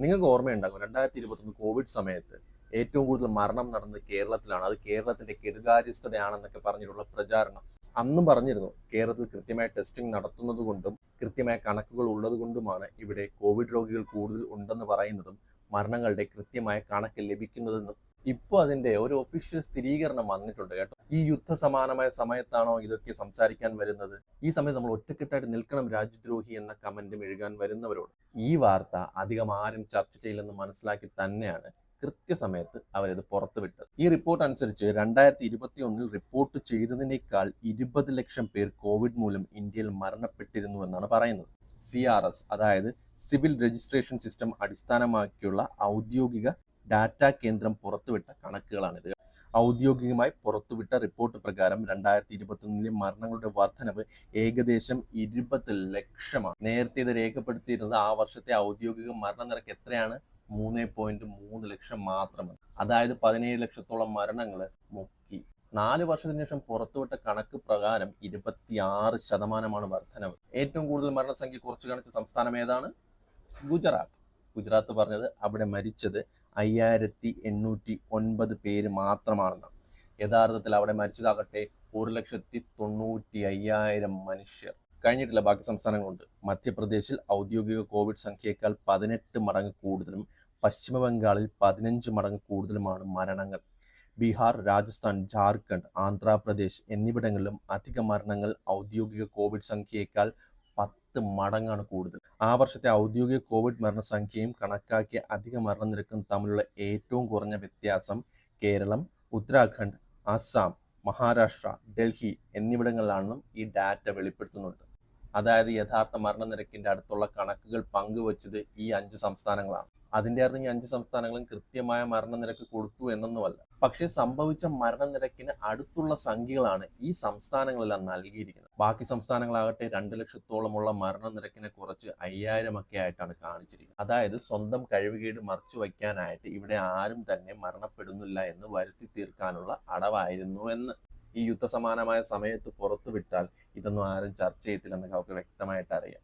നിങ്ങൾക്ക് ഓർമ്മയുണ്ടാകും 2021 കോവിഡ് സമയത്ത് ഏറ്റവും കൂടുതൽ മരണം നടന്നത് കേരളത്തിലാണ്. അത് കേരളത്തിന്റെ കെടുകാര്യസ്ഥതയാണെന്നൊക്കെ പറഞ്ഞിട്ടുള്ള പ്രചാരണം അന്നും പറഞ്ഞിരുന്നു. കേരളത്തിൽ കൃത്യമായ ടെസ്റ്റിംഗ് നടത്തുന്നത് കൊണ്ടും കൃത്യമായ കണക്കുകൾ ഉള്ളത് കൊണ്ടുമാണ് ഇവിടെ കോവിഡ് രോഗികൾ കൂടുതൽ ഉണ്ടെന്ന് പറയുന്നതും മരണങ്ങളുടെ കൃത്യമായ കണക്ക് ലഭിക്കുന്നതെന്നും ഇപ്പോൾ അതിന്റെ ഒരു ഒഫീഷ്യൽ സ്ഥിരീകരണം വന്നിട്ടുണ്ട് കേട്ടോ. ഈ യുദ്ധസമാനമായ സമയത്താണോ ഇതൊക്കെ സംസാരിക്കാൻ വരുന്നത്? ഈ സമയത്ത് നമ്മൾ ഒറ്റക്കെട്ടായിട്ട് നിൽക്കണം രാജ്യദ്രോഹി എന്ന കമന്റും എഴുതാൻ വരുന്നവരോട് ഈ വാർത്ത അധികം ആരും ചർച്ച ചെയ്യില്ലെന്ന് മനസ്സിലാക്കി തന്നെയാണ് കൃത്യസമയത്ത് അവരിത് പുറത്തുവിട്ടത്. ഈ റിപ്പോർട്ട് അനുസരിച്ച് 2021 റിപ്പോർട്ട് ചെയ്തതിനേക്കാൾ 20 ലക്ഷം പേർ കോവിഡ് മൂലം ഇന്ത്യയിൽ മരണപ്പെട്ടിരുന്നു എന്നാണ് പറയുന്നത്. CRS അതായത് സിവിൽ രജിസ്ട്രേഷൻ സിസ്റ്റം അടിസ്ഥാനമാക്കിയുള്ള ഔദ്യോഗിക ഡാറ്റാ കേന്ദ്രം പുറത്തുവിട്ട കണക്കുകളാണിത്. ഔദ്യോഗികമായി പുറത്തുവിട്ട റിപ്പോർട്ട് പ്രകാരം 2021 മരണങ്ങളുടെ വർധനവ് ഏകദേശം 20 ലക്ഷമാണ്. നേരത്തെ ഇത് രേഖപ്പെടുത്തിയിരുന്നത് ആ വർഷത്തെ ഔദ്യോഗിക മരണനിരക്ക് എത്രയാണ്? 3.3 ലക്ഷം മാത്രമാണ്. അതായത് 17 ലക്ഷത്തോളം മരണങ്ങൾ മുക്കി. 4 വർഷത്തിന് ശേഷം പുറത്തുവിട്ട കണക്ക് പ്രകാരം 26% വർധനവ്. ഏറ്റവും കൂടുതൽ മരണസംഖ്യ കുറച്ച് കാണിച്ച സംസ്ഥാനം ഏതാണ്? ഗുജറാത്ത്. ഗുജറാത്ത് പറഞ്ഞത് അവിടെ മരിച്ചത് 5809 പേര് മാത്രമാണെന്നാണ്. യഥാർത്ഥത്തിൽ അവിടെ മരിച്ചതാകട്ടെ 1,90,5000 മനുഷ്യർ. കഴിഞ്ഞിട്ടില്ല, ബാക്കി സംസ്ഥാനങ്ങളുണ്ട്. മധ്യപ്രദേശിൽ ഔദ്യോഗിക കോവിഡ് സംഖ്യയേക്കാൾ 18 മടങ്ങ് കൂടുതലും പശ്ചിമ ബംഗാളിൽ 15 മടങ്ങ് കൂടുതലുമാണ് മരണങ്ങൾ. ബീഹാർ, രാജസ്ഥാൻ, ജാർഖണ്ഡ്, ആന്ധ്രാപ്രദേശ് എന്നിവിടങ്ങളിലും അധിക മരണങ്ങൾ ഔദ്യോഗിക കോവിഡ് സംഖ്യയേക്കാൾ 10 മടങ്ങാണ് കൂടുതൽ. ആ വർഷത്തെ ഔദ്യോഗിക കോവിഡ് മരണസംഖ്യയും കണക്കാക്കിയ അധിക മരണനിരക്കും തമ്മിലുള്ള ഏറ്റവും കുറഞ്ഞ വ്യത്യാസം കേരളം, ഉത്തരാഖണ്ഡ്, അസം, മഹാരാഷ്ട്ര, ഡൽഹി എന്നിവിടങ്ങളിലാണെന്നും ഈ ഡാറ്റ വെളിപ്പെടുത്തുന്നുണ്ട്. അതായത് യഥാർത്ഥ മരണനിരക്കിന്റെ അടുത്തുള്ള കണക്കുകൾ പങ്കുവച്ചത് ഈ 5 സംസ്ഥാനങ്ങളാണ്. അതിന്റെ അർത്ഥം ഈ 5 സംസ്ഥാനങ്ങളും കൃത്യമായ മരണനിരക്ക് കൊടുത്തു എന്നൊന്നുമല്ല. പക്ഷേ സംഭവിച്ച മരണനിരക്കിന് അടുത്തുള്ള സംഖ്യകളാണ് ഈ സംസ്ഥാനങ്ങളെല്ലാം നൽകിയിരിക്കുന്നത്. ബാക്കി സംസ്ഥാനങ്ങളാകട്ടെ 2 ലക്ഷത്തോളമുള്ള മരണനിരക്കിനെ കുറച്ച് 5000 ഒക്കെ ആയിട്ടാണ് കാണിച്ചിരിക്കുന്നത്. അതായത് സ്വന്തം കഴിവുകേട് മറച്ചു വയ്ക്കാനായിട്ട് ഇവിടെ ആരും തന്നെ മരണപ്പെടുന്നില്ല എന്ന് വരുത്തി തീർക്കാനുള്ള അടവായിരുന്നു എന്ന്. ഈ യുദ്ധസമാനമായ സമയത്ത് പുറത്തുവിട്ടാൽ ഇതൊന്നും ആരും ചർച്ച ചെയ്യത്തില്ലെന്നൊക്കെ അവർക്ക് വ്യക്തമായിട്ട് അറിയാം.